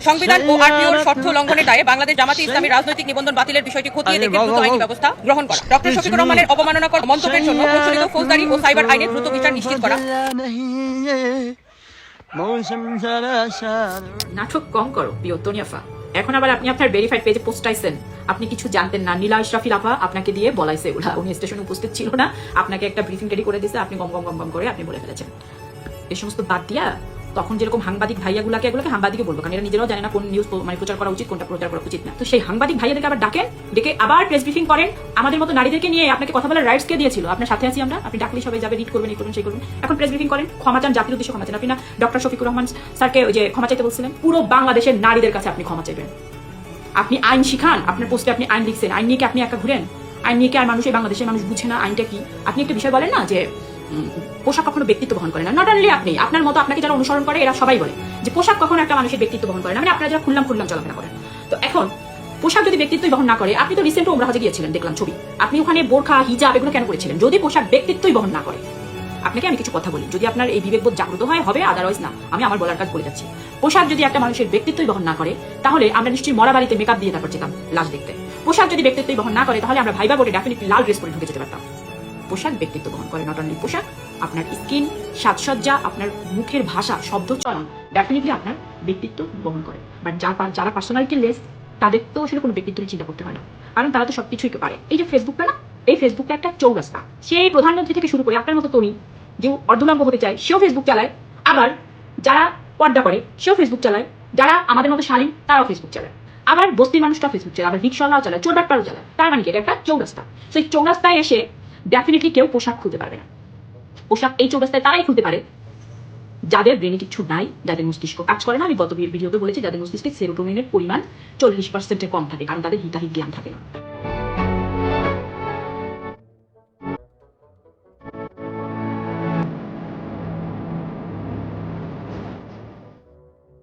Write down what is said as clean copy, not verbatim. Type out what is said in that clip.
সংবিধান ও আরপিওর শর্ত লঙ্ঘনের দায়ে বাংলাদেশ জামাতে ইসলামী রাজনৈতিক নিবন্ধন বাতিলের বিষয়টি খতিয়ে দেখে দ্রুত আইনি ব্যবস্থা গ্রহণ করা। ডক্টর শফিকুর রহমানের অবমাননাকর মন্তব্যের জন্য প্রচলিত ফৌজদারি ও সাইবার আইনে দ্রুত বিচার নিশ্চিত করা। নাটক কম করো প্রিয় তনিয়াফা। এখন আবার আপনি আপনার ভেরিফাইড পেজে পোস্ট আইছেন, আপনি কিছু জানতেন না। নীলা ইশরাফিল আপা আপনাকে দিয়ে বলাইছে ওরা, উনি স্টেশনে উপস্থিত ছিল না, আপনাকে একটা ব্রিফিং রেডি করে দিয়েছে, আপনি গম গম গম গম করে আপনি বলে ফেলেছেন। এই সমস্ত বাদ দিয়া তখন যেরকম সাংবাদিক ভাইয়াগুলোকে এগুলোকে সাংবাদিকে বলবো, কারণ এরা নিজেরাও জানে না কোন নিউজ মানে প্রচার করা উচিত, কোনটা প্রচার করা উচিত না। তো সেই সাংবাদিক ভাইয়াদেরকে আবার ডাকেন, ডেকে আবার প্রেস ব্রিফিং করেন। আমাদের মতো নারীদেরকে নিয়ে আপনাকে কথা বলার রাইটস কে দিয়েছিল? আপনার সাথে আছি আমরা, আপনি ডাকলে সবাই যাবে, রিড করবেন, এই করবেন, সেই করবেন। এখন প্রেস ব্রিফিং করেন, ক্ষমা চান, জাতির উদ্দেশ্যে ক্ষমা চান। আপনি না ডক্টর শফিকুর রহমান স্যারকে ওই যে ক্ষমা চাইতে বলছিলেন? পুরো বাংলাদেশের নারীদের কাছে আপনি ক্ষমা চাইবেন। আপনি আইন শিখান, আপনার পোস্টে আপনি আইন লিখছেন, আইন নিয়ে কি আপনি একা ঘুরেন? আইন নিয়ে কি আর মানুষ, এই বাংলাদেশের মানুষ বুঝে না আইনটা কি? আপনি একটা বিষয় বলেন না যে পোশাক কখনো ব্যক্তিত্ব বহন করে না। নট অনলি আপনি, আপনার মতো আপনাকে যারা অনুসরণ করে এরা সবাই বলে যে পোশাক কখনো একটা মানুষের ব্যক্তিত্ব বহন করে না। মানে আপনারা যারা খুললাম চলাফেরা করেন। তো এখন পোশাক যদি ব্যক্তিত্বই বহন না করে, আপনি তো রিসেন্ট ওমরাহ হজে গিয়েছিলেন, দেখলাম ছবি, আপনি ওখানে বোরখা হিজাব এগুলো কেন করেছিলেন? যদি পোশাক ব্যক্তিত্বই বহন না করে। আপনাকে আমি কিছু কথা বলি, যদি আপনার এই বিবেকবোধ জাগ্রত হয় হবে, আদারওয়াইজ না। আমি আমার বলার কাজ বলে যাচ্ছি। পোশাক যদি একটা মানুষের ব্যক্তিত্বই বহন না করে, তাহলে আমরা নিশ্চয়ই মরা বাড়িতে মেকআপ দিয়ে তারপর যেতাম লাশ দেখতে। পোশাক যদি ব্যক্তিত্বই বহন না করে, তাহলে আমরা ভাইবা বোর্ডে ডেফিনেটলি লাল ড্রেস পরে ঢুকে যেতে পারতাম। পোশাক ব্যক্তিত্ব বহন করে, নট অনলি পোশাক, আপনার স্কিন, সাজসজ্জা, আপনার মুখের ভাষা, শব্দ চয়ন ডেফিনেটলি আপনার ব্যক্তিত্ব বহন করে। বাট যারা পার্সোনালিটি লেস, তাদের তো আসলে কোনো ব্যক্তিত্ব চিন্তা করতে হয় না, কারণ তারা তো সবকিছুই পারে। এই যে ফেসবুকটা না, এই ফেসবুকটা একটা চৌরাস্তা। সেই প্রধানমন্ত্রী থেকে শুরু করে আপনার মতো তরুণ যে অর্ধলঙ্গ হতে চায় সেও ফেসবুক চালায়, আবার যারা পর্দা করে সেও ফেসবুক চালায়, যারা আমাদের মতো শালীন তারাও ফেসবুক চালায়, আবার বস্তির মানুষটাও ফেসবুক চালায়, আবার রিক্সাওয়ালাও চালায়, চোরবাটপাড়ও চালায়। তার মানে কি এটা একটা চৌরাস্তা। সেই চৌরাস্তায় এসে ডেফিনেটলি কেউ পোশাক খুলতে পারবে না। পোশাক এই চৌরাস্তায় তারাই খুলতে পারে যাদের ব্রেনে কিছু নাই, যাদের মস্তিষ্ক কাজ করে না। আমি গত ভিডিওতে বলেছি যাদের মস্তিষ্কে সেরোটোনিনের পরিমাণ 40% কম থাকে, কারণ তাদের হিতাহিত জ্ঞান থাকে না।